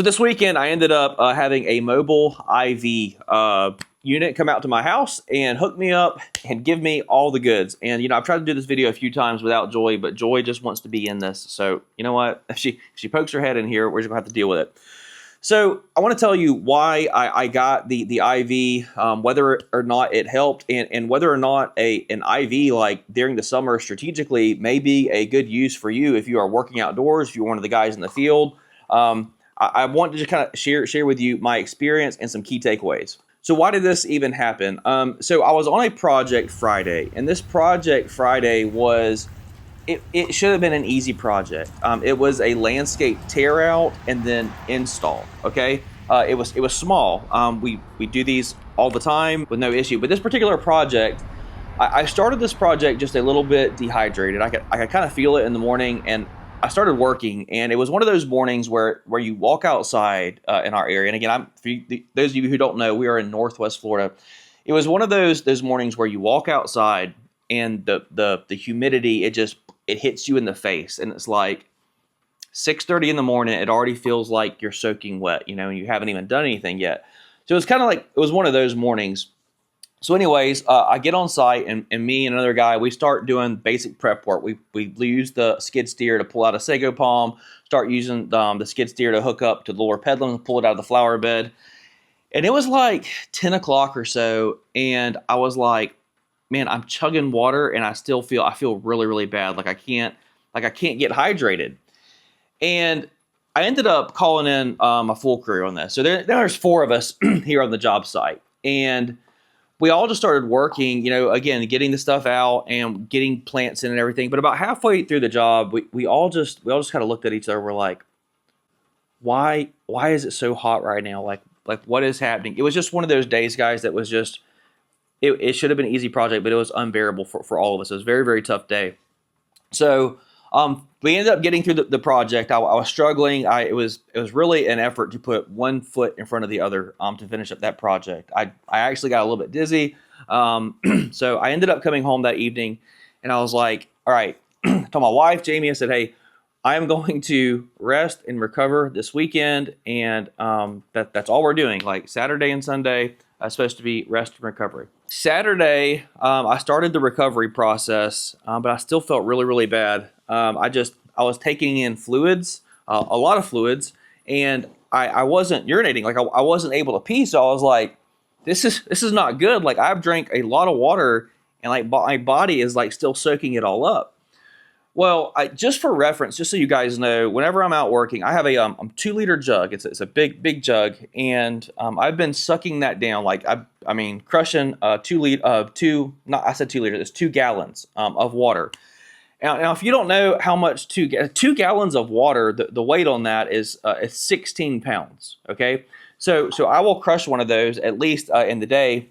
So this weekend, I ended up having a mobile IV unit come out to my house and hook me up and give me all the goods. And, I've tried to do this video a few times without Joy, but Joy just wants to be in this. So, you know what? If she pokes her head in here, we're just going to have to deal with it. So I want to tell you why I got the IV, whether or not it helped, and whether or not an IV like during the summer strategically may be a good use for you if you are working outdoors, if you're one of the guys in the field. I want to just kind of share with you my experience and some key takeaways. So why did this even happen? So I was on a project Friday, and this project Friday was, it should have been an easy project. It was a landscape tear out and then install, okay? It was small. We do these all the time with no issue, but this particular project, I started this project just a little bit dehydrated. I could kind of feel it in the morning, and I started working, and it was one of those mornings where you walk outside in our area. And again, those of you who don't know, we are in Northwest Florida. It was one of those mornings where you walk outside, and the humidity, it hits you in the face, and it's like 6:30 in the morning. It already feels like you're soaking wet, and you haven't even done anything yet. So it's kind of like it was one of those mornings. So anyways, I get on site, and me and another guy, we start doing basic prep work. We use the skid steer to pull out a sago palm, start using the skid steer to hook up to the lower pedal and pull it out of the flower bed. And it was like 10 o'clock or so, and I was like, man, I'm chugging water, and I feel really, really bad. Like I can't get hydrated. And I ended up calling in a full crew on this. So there's 4 of us here on the job site, and we all just started working, again, getting the stuff out and getting plants in and everything. But about halfway through the job, we all just kind of looked at each other. We're like, why is it so hot right now? Like what is happening? It was just one of those days, guys, that was just, it should have been an easy project, but it was unbearable for all of us. It was a very, very tough day. So we ended up getting through the project. I was struggling. It was really an effort to put one foot in front of the other to finish up that project. I actually got a little bit dizzy. So I ended up coming home that evening, and I was like, all right, I told my wife, Jamie, I said, hey, I am going to rest and recover this weekend, and that's all we're doing. Like Saturday and Sunday, supposed to be rest and recovery. Saturday, I started the recovery process, but I still felt really, really bad. I was taking in fluids, a lot of fluids, and I wasn't urinating. Like I wasn't able to pee. So I was like, this is not good. Like I've drank a lot of water, and like my body is like still soaking it all up. Well, just for reference, just so you guys know, whenever I'm out working, I have a 2-liter jug. It's a big jug, and I've been sucking that down. Like I mean, crushing 2 liters. It's 2 gallons of water. Now, if you don't know how much 2 gallons of water, the weight on that is 16 pounds. Okay, so I will crush one of those at least in the day,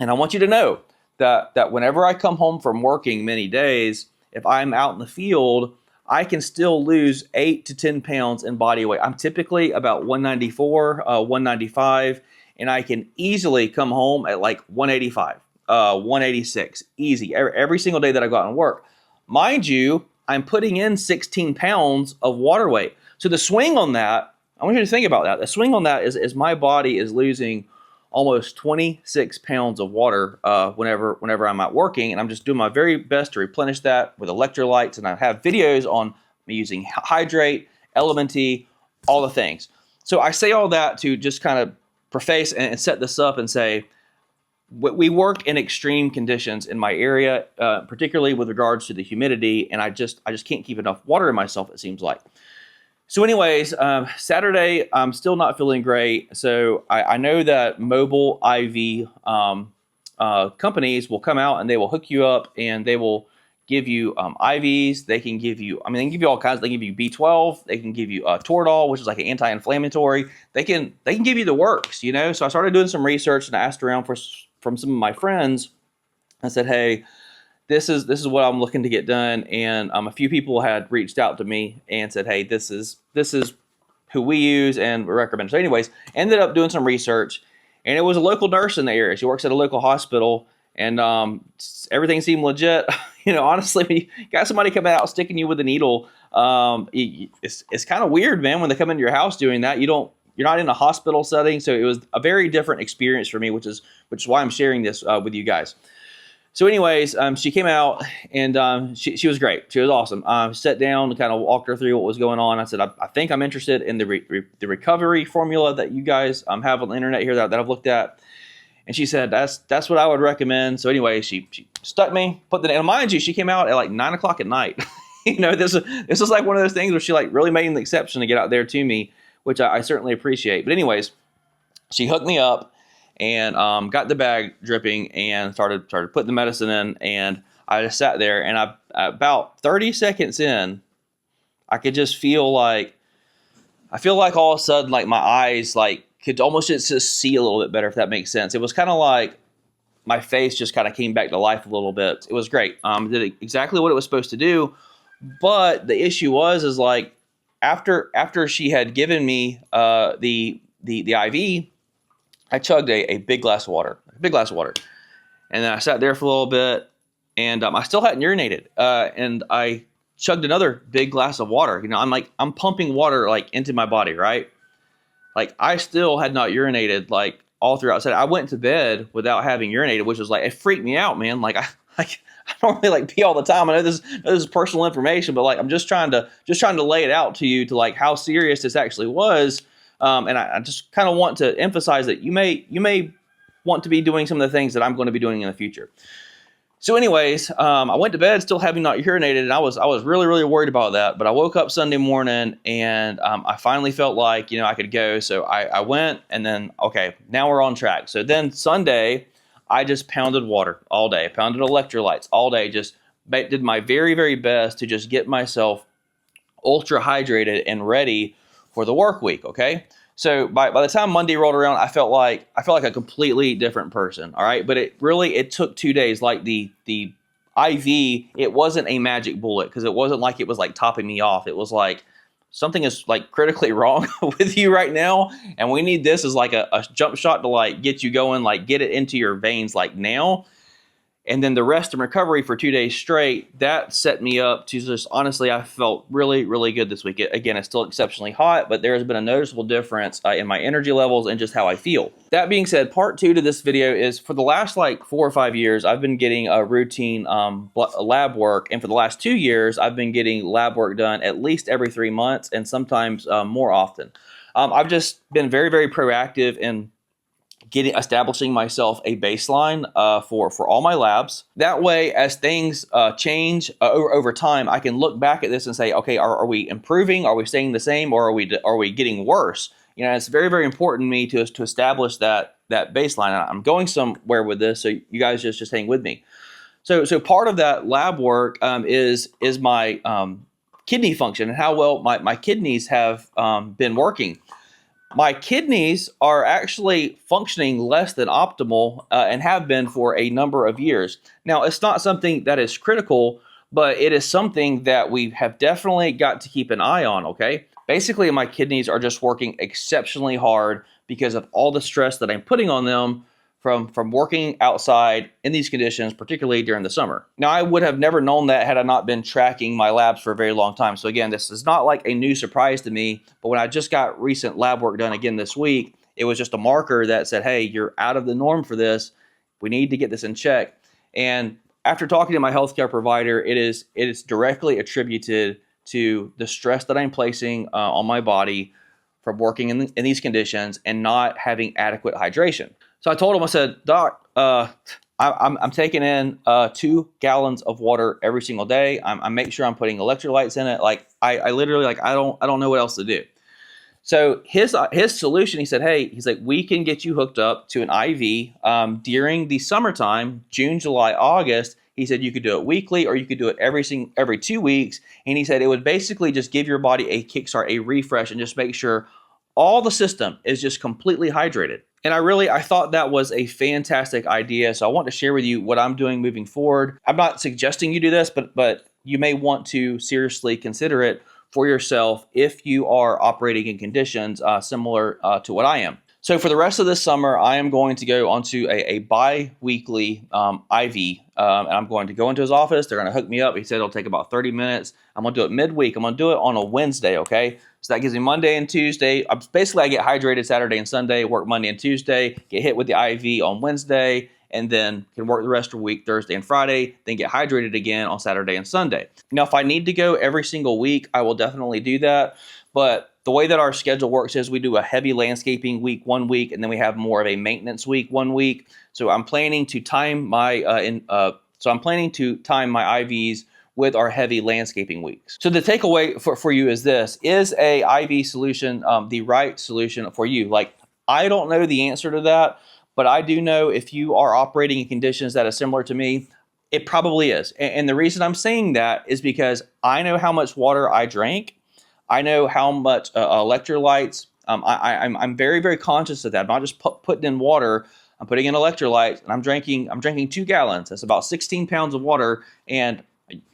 and I want you to know that whenever I come home from working many days, if I'm out in the field, I can still lose 8 to 10 pounds in body weight. I'm typically about 194, 195, and I can easily come home at like 185, 186, easy, every single day that I go out and work. Mind you, I'm putting in 16 pounds of water weight. So the swing on that, I want you to think about that. The swing on that is my body is losing almost 26 pounds of water whenever I'm out working, and I'm just doing my very best to replenish that with electrolytes. And I have videos on me using Hydrate, Elementy, all the things. So I say all that to just kind of preface and set this up and say, we work in extreme conditions in my area, particularly with regards to the humidity, and I just can't keep enough water in myself, it seems like. So anyways, Saturday, I'm still not feeling great. So I know that mobile IV companies will come out and they will hook you up, and they will give you IVs. They can give you, they can give you all kinds. They can give you B12. They can give you Toradol, which is like an anti-inflammatory. They can give you the works, So I started doing some research, and I asked around from some of my friends. I said, hey, this is what I'm looking to get done. And a few people had reached out to me and said, hey, this is who we use and recommend. So anyways, ended up doing some research, and it was a local nurse in the area. She works at a local hospital, and everything seemed legit. Honestly, when you got somebody coming out sticking you with a needle, It's kind of weird, man, when they come into your house doing that. You're not in a hospital setting, so it was a very different experience for me, which is why I'm sharing this with you guys. So anyways, she came out and she was great. She was awesome. Sat down and kind of walked her through what was going on. I said, I think I'm interested in the recovery formula that you guys have on the internet here that I've looked at. And she said, that's what I would recommend. So anyway, she stuck me, and mind you, she came out at like 9 o'clock at night. This is like one of those things where she like really made an exception to get out there to me, which I certainly appreciate. But anyways, she hooked me up and got the bag dripping and started putting the medicine in. And I just sat there, and about 30 seconds in, I could just feel like all of a sudden, like my eyes like could almost just see a little bit better, if that makes sense. It was kind of like my face just kind of came back to life a little bit. It was great. Did exactly what it was supposed to do. But the issue is like after she had given me the IV, I chugged a big glass of water, and then I sat there for a little bit, and I still hadn't urinated, and I chugged another big glass of water. I'm pumping water like into my body, right? Like I still had not urinated like all throughout. I went to bed without having urinated, which was like, it freaked me out, man. Like I don't really like pee all the time. I know this is personal information, but like I'm just trying to lay it out to you to like how serious this actually was. And I just kind of want to emphasize that you may want to be doing some of the things that I'm going to be doing in the future. So anyways, I went to bed still having not urinated, and I was really, really worried about that. But I woke up Sunday morning, and I finally felt like, I could go. So I went, and then, okay, now we're on track. So then Sunday, I just pounded water all day, pounded electrolytes all day, just did my very, very best to just get myself ultra hydrated and ready for the work week, okay? So by the time Monday rolled around, I felt like a completely different person, all right? But it took 2 days. Like the IV, it wasn't a magic bullet, because it wasn't like it was like topping me off. It was like something is like critically wrong with you right now, and we need this as like a jump shot to like get you going, like get it into your veins like now. And then the rest and recovery for 2 days straight, that set me up to just, honestly, I felt really, really good this week. Again, it's still exceptionally hot, but there has been a noticeable difference in my energy levels and just how I feel. That being said, part 2 to this video is for the last like 4 or 5 years, I've been getting a routine lab work. And for the last 2 years, I've been getting lab work done at least every 3 months, and sometimes more often. I've just been very, very proactive in establishing myself a baseline for all my labs. That way, as things change over time, I can look back at this and say, okay, are we improving? Are we staying the same? Or are we getting worse? It's very, very important to me to establish that baseline. I'm going somewhere with this, so you guys just hang with me. So part of that lab work is my kidney function and how well my kidneys have been working. My kidneys are actually functioning less than optimal and have been for a number of years. Now, it's not something that is critical, but it is something that we have definitely got to keep an eye on, okay? Basically, my kidneys are just working exceptionally hard because of all the stress that I'm putting on them from working outside in these conditions, particularly during the summer. Now, I would have never known that had I not been tracking my labs for a very long time. So again, this is not like a new surprise to me, but when I just got recent lab work done again this week, it was just a marker that said, hey, you're out of the norm for this. We need to get this in check. And after talking to my healthcare provider, it is directly attributed to the stress that I'm placing on my body from working in these conditions and not having adequate hydration. So I told him, I said, Doc, I'm taking in 2 gallons of water every single day. I make sure I'm putting electrolytes in it. Like I literally, like, I don't know what else to do. So his solution, he said, hey, he's like, we can get you hooked up to an IV during the summertime, June, July, August. He said you could do it weekly, or you could do it every 2 weeks. And he said it would basically just give your body a kickstart, a refresh, and just make sure all the system is just completely hydrated. And I thought that was a fantastic idea. So I want to share with you what I'm doing moving forward. I'm not suggesting you do this, but you may want to seriously consider it for yourself if you are operating in conditions similar to what I am. So for the rest of this summer, I am going to go onto a bi-weekly IV, and I'm going to go into his office. They're going to hook me up. He said it'll take about 30 minutes. I'm going to do it midweek. I'm going to do it on a Wednesday, okay? So that gives me Monday and Tuesday. Basically, I get hydrated Saturday and Sunday, work Monday and Tuesday, get hit with the IV on Wednesday, and then can work the rest of the week, Thursday and Friday, then get hydrated again on Saturday and Sunday. Now, if I need to go every single week, I will definitely do that. But the way that our schedule works is we do a heavy landscaping week 1 week, and then we have more of a maintenance week 1 week. So I'm planning to time my my IVs with our heavy landscaping weeks. So the takeaway for you is this: is a IV solution the right solution for you? Like, I don't know the answer to that, but I do know if you are operating in conditions that are similar to me, it probably is. And the reason I'm saying that is because I know how much water I drank. I know how much electrolytes. I'm very, very conscious of that. I'm not just putting in water. I'm putting in electrolytes, and I'm drinking 2 gallons. That's about 16 pounds of water. And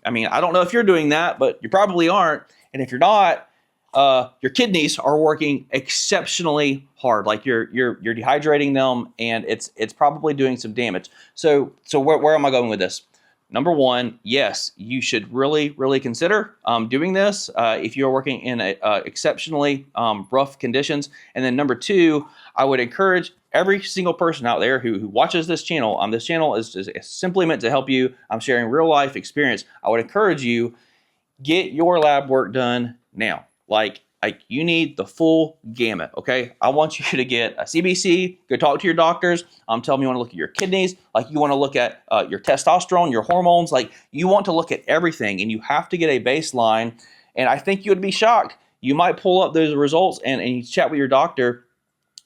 I mean, I don't know if you're doing that, but you probably aren't. And if you're not, your kidneys are working exceptionally hard. Like you're dehydrating them, and it's probably doing some damage. So where am I going with this? Number one, yes, you should really, really consider doing this if you're working in exceptionally rough conditions. And then number two, I would encourage every single person out there who watches this channel. This channel is simply meant to help you. I'm sharing real life experience. I would encourage you, get your lab work done now. Like you need the full gamut, okay? I want you to get a CBC, go talk to your doctors. Tell them you want to look at your kidneys, like you want to look at your testosterone, your hormones, like you want to look at everything, and you have to get a baseline. And I think you would be shocked. You might pull up those results and you chat with your doctor,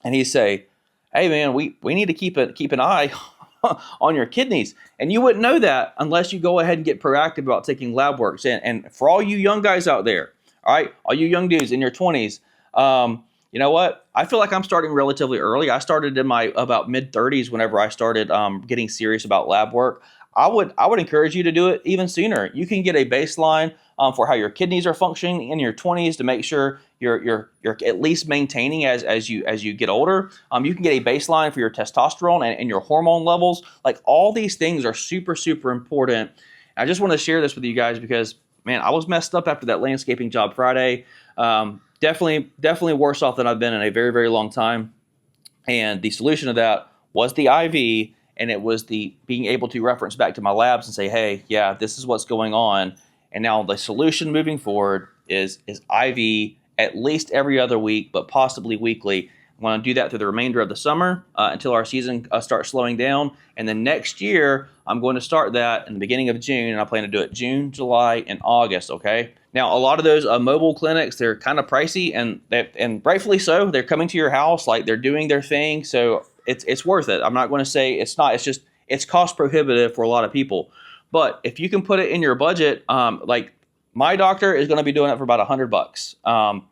and he say, hey man, we need to keep an eye on your kidneys. And you wouldn't know that unless you go ahead and get proactive about taking lab works. And for all you young guys out there, all right, all you young dudes in your 20s, you know what? I feel like I'm starting relatively early. I started in my about mid-30s whenever I started getting serious about lab work. I would encourage you to do it even sooner. You can get a baseline for how your kidneys are functioning in your 20s to make sure you're at least maintaining as you get older. You can get a baseline for your testosterone and your hormone levels. Like all these things are super, super important. I just want to share this with you guys because, man, I was messed up after that landscaping job Friday. Definitely worse off than I've been in a very, very long time. And the solution to that was the IV, and it was the being able to reference back to my labs and say, hey, yeah, this is what's going on. And now the solution moving forward is IV at least every other week, but possibly weekly. I want to do that through the remainder of the summer until our season starts slowing down. And then next year, I'm going to start that in the beginning of June, and I plan to do it June, July, and August, okay? Now, a lot of those mobile clinics, they're kind of pricey, and rightfully so. They're coming to your house, like they're doing their thing, so it's worth it. I'm not going to say it's not. It's just it's cost prohibitive for a lot of people. But if you can put it in your budget, like my doctor is going to be doing it for about $100.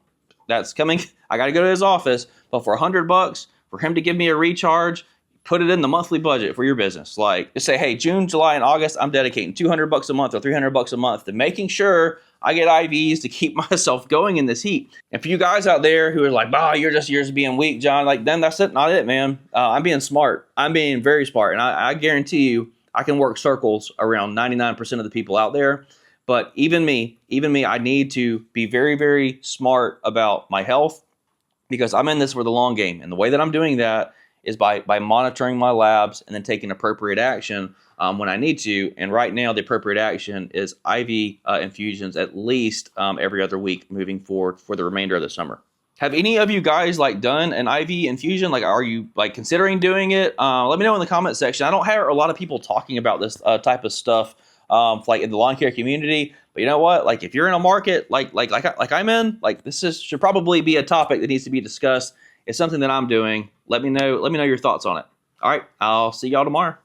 That's coming. I got to go to his office, but for $100 for him to give me a recharge, put it in the monthly budget for your business. Like just say, hey, June, July, and August, I'm dedicating $200 a month or $300 a month to making sure I get IVs to keep myself going in this heat. And for you guys out there who are like, "Bah, you're just being weak, John," like then that's it, not it, man. I'm being smart. I'm being very smart, and I guarantee you, I can work circles around 99% of the people out there. But even me, I need to be very, very smart about my health because I'm in this for the long game. And the way that I'm doing that is by monitoring my labs and then taking appropriate action when I need to. And right now, the appropriate action is IV infusions at least every other week moving forward for the remainder of the summer. Have any of you guys like done an IV infusion? Like, are you like considering doing it? Let me know in the comment section. I don't hear a lot of people talking about this type of stuff like in the lawn care community. But you know what? Like if you're in a market like I'm in, like should probably be a topic that needs to be discussed. It's something that I'm doing. Let me know your thoughts on it. All right, I'll see y'all tomorrow.